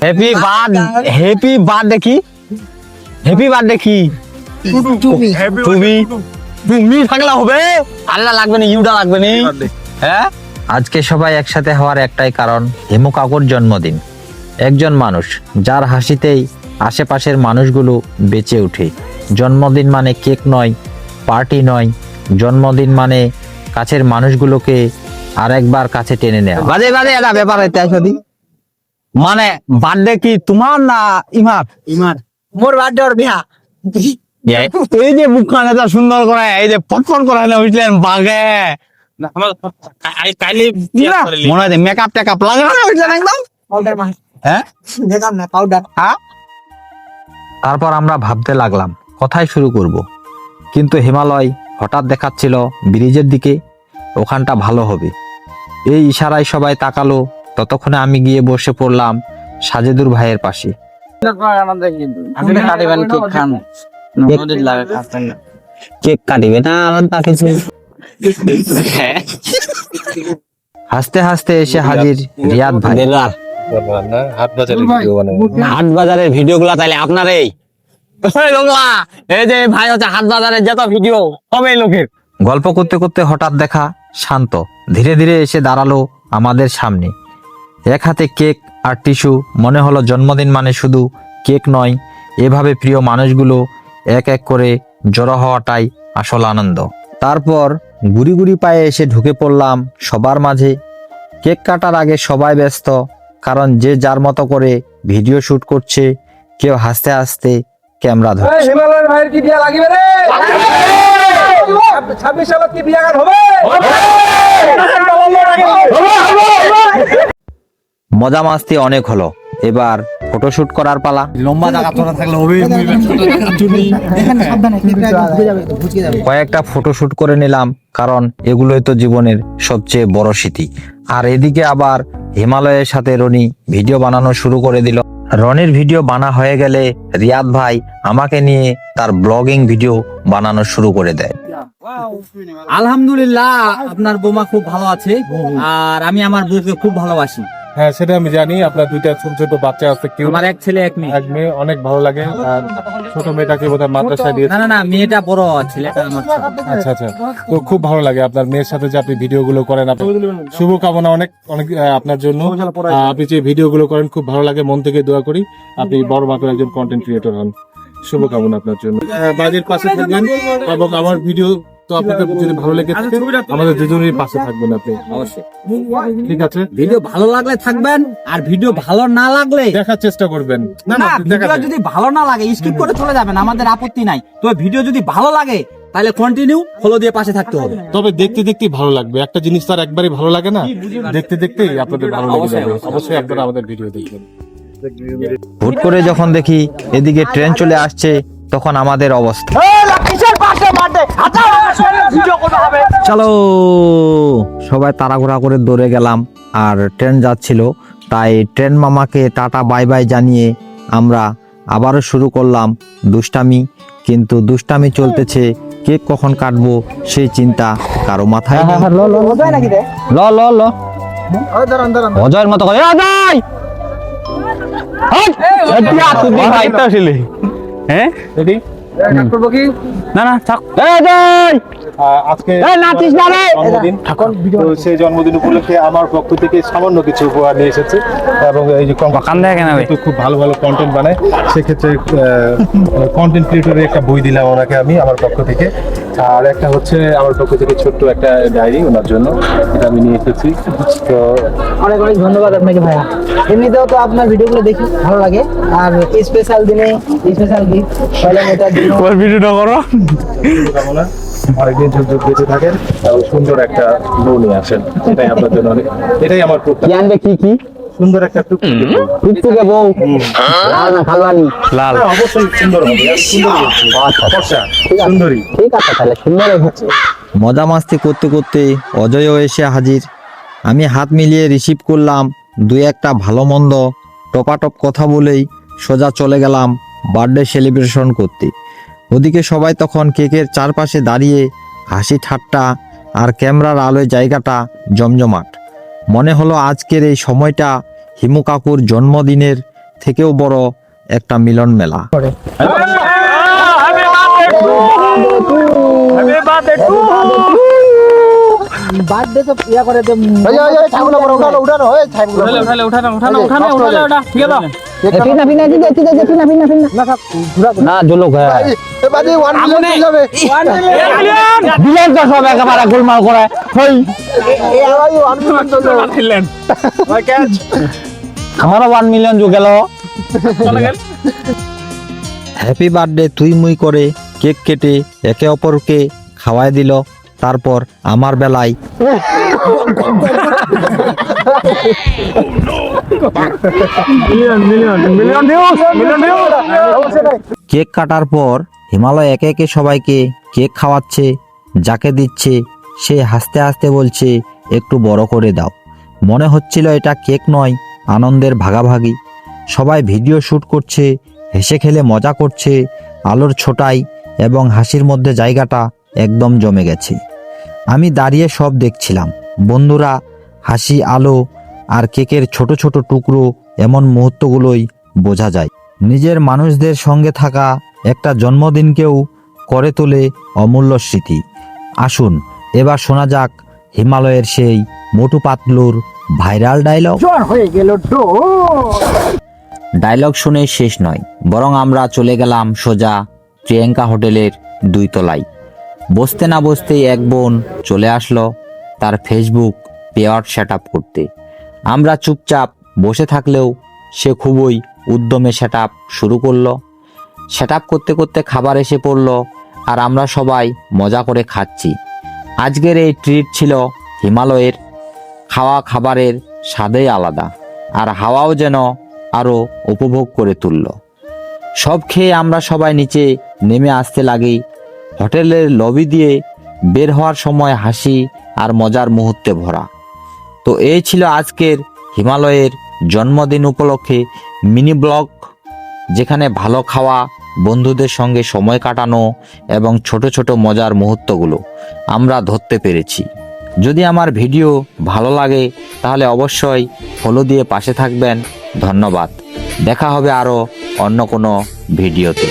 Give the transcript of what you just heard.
Happy birthday কি? Happy birthday কি? তুমি থাকলে হবে, আল্লাহ লাগবে না, ইউটা লাগবে না। হ্যাঁ, আজকে সবাই একসাথে হওয়ার একটাই কারণ, হিমু কাকুর জন্মদিন। একজন মানুষ যার হাসিতেই আশেপাশের মানুষগুলো বেঁচে ওঠে। জন্মদিন মানে কেক নয়, পার্টি নয়, জন্মদিন মানে কাছের মানুষগুলোকে আরেকবার কাছে টেনে নেওয়া। বাজে বাজে এটা ব্যাপার হইতে আসি। মানে বার্থডে কি তোমার না ইমার? মোর বার্থডে ওর বিয়া। এই যে মুখখান এত সুন্দর করে, এই যে পটপট করে উঠলেন বাগে, মনে হয় মেকআপ টেকআপ লাগে না উঠলেন একদম। হ্যাঁ, দেখলাম না পাউডার। হ্যাঁ। তারপর আমরা ভাবতে লাগলাম কোথায় শুরু করব, কিন্তু হিমালয় হঠাৎ দেখাচ্ছিল ব্রিজের দিকে, ওখানটা ভালো হবে। এই ইশারায় সবাই তাকালো। ততক্ষণে আমি গিয়ে বসে পড়লাম সাজেদুর ভাইয়ের পাশে। কেক কাটিবে না আলাদা কিছু? হাসতে হাসতে এসে হাজির রিয়াদ ভাই। হাট বাজারের ভিডিও গুলা তাইলে আপনার এই যে ভাই হচ্ছে হাট বাজারের যত ভিডিও সব এই লোকের। গল্প করতে করতে হঠাৎ দেখা শান্ত ধীরে ধীরে এসে দাঁড়ালো আমাদের সামনে, এক হাতে কেক আর টিস্যু। মনে হলো জন্মদিন মানে শুধু কেক নয়, এভাবে প্রিয় মানুষগুলো এক এক করে জড়ো হওয়াটাই আসল আনন্দ। তারপর গুড়ি গুড়ি পায়ে এসে ঢুকে পড়লাম সবার মাঝে। কেক কাটার আগে সবাই ব্যস্ত, কারণ যে যার মতো করে ভিডিও শুট করছে, কেউ হাসতে হাসতে ক্যামেরা ধরছে। হিমালয় ভাইয়ের কি বিয়া লাগিবে রে? 26 সালত কি বিয়া গান হবে? মজা মাস্তি অনেক হলো, এবার ফটোশুট করার পালা। লম্বা জায়গা তোরা থাকলে হবে। কয়েকটা ফটোশুট করে নিলাম, কারণ এগুলোই তো জীবনের সবচেয়ে বড় স্মৃতি। আর এদিকে আবার হিমালয়ের সাথে রনি ভিডিও বানানো শুরু করে দিল। রনির ভিডিও বানা হয়ে গেলে রিয়াদ ভাই আমাকে নিয়ে তার ব্লগিং ভিডিও বানানো শুরু করে দেয়। আলহামদুলিল্লাহ, আপনার বৌমা খুব ভালো আছে, আর আমি আমার বউকে খুব ভালোবাসি। হ্যাঁ, সেটা আমি জানি। আপনার দুইটা ছোট ছোট বাচ্চা আছে, কেউ আমার এক ছেলে এক মেয়ে। এক মেয়ে, অনেক ভালো লাগে। আর ছোট মেয়েটাকে বোধহয় মাদ্রাসায় দিয়েছে। না, মেয়েটা বড়, ছেলেটা আমার ছোট। আচ্ছা আচ্ছা, তো খুব ভালো লাগে আপনার মেয়ের সাথে যে আপনি ভিডিও গুলো করেন। শুভকামনা অনেক অনেক আপনার জন্য। আপনি যে ভিডিও গুলো করেন খুব ভালো লাগে, মন থেকে দোয়া করি আপনি বড় মাপের একজন কন্টেন্ট ক্রিয়েটর হন। শুভকামনা আপনার জন্য। বাড়ির পাশে থাকবেন, এবং আমার ভিডিও তো আপনাদের যদি ভালো লেগে থাকে আমাদের দুজনের পাশে থাকবেন আপনি, অবশ্যই। ঠিক আছে? ভিডিও ভালো লাগলে থাকবেন, আর ভিডিও ভালো না লাগলে দেখার চেষ্টা করবেন। না, ভিডিও যদি ভালো না লাগে স্কিপ করে চলে যাবেন, আমাদের আপত্তি নাই। তো ভিডিও যদি ভালো লাগে তাহলে কন্টিনিউ ফলো দিয়ে পাশে থাকতে হবে। তবে দেখতে দেখতেই ভালো লাগবে, একটা জিনিস তো আর একবারই ভালো লাগে না, দেখতে দেখতেই আপনাদের ভালো লেগে যাবে। অবশ্যই আপনারা আমাদের ভিডিও দেখবেন। হুট করে যখন দেখি এদিকে ট্রেন চলে আসছে, তখন আমাদের অবস্থা। চলো, সবাই তাড়াহুড়া করে দৌড়ে গেলাম। আর ট্রেন যাচ্ছিল, তাই ট্রেন মামাকে টাটা বাই বাই জানিয়ে আমরা আবারও শুরু করলাম দুষ্টামি। কিন্তু দুষ্টামি চলতেছে, কেক কখন কাটবো সেই চিন্তা কারো মাথায় নেই। অজয়ের মতো করে অজয় হ্যাঁ না না থাক। আজকে জন্মদিন, তো সেই জন্মদিন উপলক্ষে আমার পক্ষ থেকে সামান্য কিছু উপহার নিয়ে এসেছে, এবং এই যে খুব ভালো ভালো কন্টেন্ট বানায়, সেক্ষেত্রে কন্টেন্ট ক্রিয়েটরের একটা বই দিলাম ওনাকে আমি আমার পক্ষ থেকে। আর একটা হচ্ছে আমার পক্ষ থেকে ছোট্ট একটা ডায়েরি ওনার জন্য, এটা আমি নিয়ে এসেছি। তো অনেক অনেক ধন্যবাদ আপনাকে ভাইয়া। এমনিতেও তো আপনার ভিডিওগুলো দেখি ভালো লাগে, আর স্পেশাল দিনে স্পেশাল গিফট ভিডিওটা করো। শুভকামনা, অনেকদিন যুগ যুগ বেঁচে থাকেন এবং সুন্দর একটা বউ নিয়ে আসেন, এটাই আপনার জন্য অনেক, এটাই আমার প্রত্যাশা। জানবে কি কি সুন্দর একটা টুকটুকে বউ, লাল না খালবানি? লাল, অবশ্যই সুন্দর হবে, সুন্দরী। ঠিক আছে, তাহলে সুন্দরই হচ্ছে। মজা মাস্তি করতে করতে অজয়ও এসে হাজির। আমি হাত মিলিয়ে রিসিভ করলাম, দুই একটা ভালো মন্দ টপাটপ কথা বলেই সোজা চলে গেলাম বার্থডে সেলিব্রেশন করতে। ওদিকে সবাই তখন কেকের চারপাশে দাঁড়িয়ে হাসি ঠাট্টা আর ক্যামেরার আলোয় জায়গাটা জমজমাট। মনে হলো আজকের এই সময়টা হিমু কাকুর জন্মদিনের থেকেও বড় একটা মিলন মেলা। বার্থডে তো ইয়া করে দে ছাগল বড় উঠানো হয় ছাগল পিনা পিনা দিতে দিতে পিনা পিনা পিনা না থাক না জলো ভাই এবারে 1 মিলিয়ন চলে যাবে। দিলেন তো সব একেবারে গোলমাল করে হই এই আলাই 1 মিলিয়ন চলে যাবে। আমারও 1 মিলিয়ন জো গেল। হ্যাপি বার্থডে তুই মুই করে কেক কেটে একে অপরকে খাওয়াই দিল। তারপর আমার বেলায় কেক কাটার পর হিমালয় একে একে সবাইকে কেক খাওয়াচ্ছে। যাকে দিচ্ছে সে হাসতে হাসতে বলছে একটু বড় করে দাও। মনে হচ্ছিল এটা কেক নয়, আনন্দের ভাগাভাগি। সবাই ভিডিও শ্যুট করছে, হেসে খেলে মজা করছে। আলোর ছোটাই এবং হাসির মধ্যে জায়গাটা একদম জমে গেছে। আমি দাঁড়িয়ে সব দেখছিলাম। বন্ধুরা, হাসি, আলো আর কেকের ছোট ছোট টুকরো, এমন মুহূর্তগুলোই বোঝা যায় নিজের মানুষদের সঙ্গে থাকা একটা জন্মদিনকেও করে তোলে অমূল্য স্মৃতি। আসুন এবার শোনা যাক হিমালয়ের সেই মোটু পাতলুর ভাইরাল ডায়লগ। হয়ে গেল ডায়লগ শুনে শেষ নয়, বরং আমরা চলে গেলাম সোজা প্রিয়াঙ্কা হোটেলের 2 তলায়। বসতে না বসতেই এক বোন চলে আসলো তার ফেসবুক পেয়ার সেট আপ করতে। আমরা চুপচাপ বসে থাকলেও সে খুবই উদ্যমে সেট আপ শুরু করলো। সেট আপ করতে করতে খাবার এসে পড়লো আর আমরা সবাই মজা করে খাচ্ছি। আজকের এই ট্রিট ছিল হিমালয়ের। খাবারের স্বাদেই আলাদা, আর হাওয়াও যেন আরও উপভোগ করে তুলল। সব খেয়ে আমরা সবাই নিচে নেমে আসতে লাগি। হোটেলের লবি দিয়ে বের হওয়ার সময় হাসি আর মজার মুহূর্তে ভরা। তো এই ছিল আজকের হিমালয়ের জন্মদিন উপলক্ষে মিনি ব্লগ, যেখানে ভালো খাওয়া, বন্ধুদের সঙ্গে সময় কাটানো এবং ছোট ছোট মজার মুহূর্তগুলো আমরা ধরতে পেরেছি। যদি আমার ভিডিও ভালো লাগে তাহলে অবশ্যই ফলো দিয়ে পাশে থাকবেন। ধন্যবাদ। দেখা হবে আরও অন্য কোনো ভিডিওতে।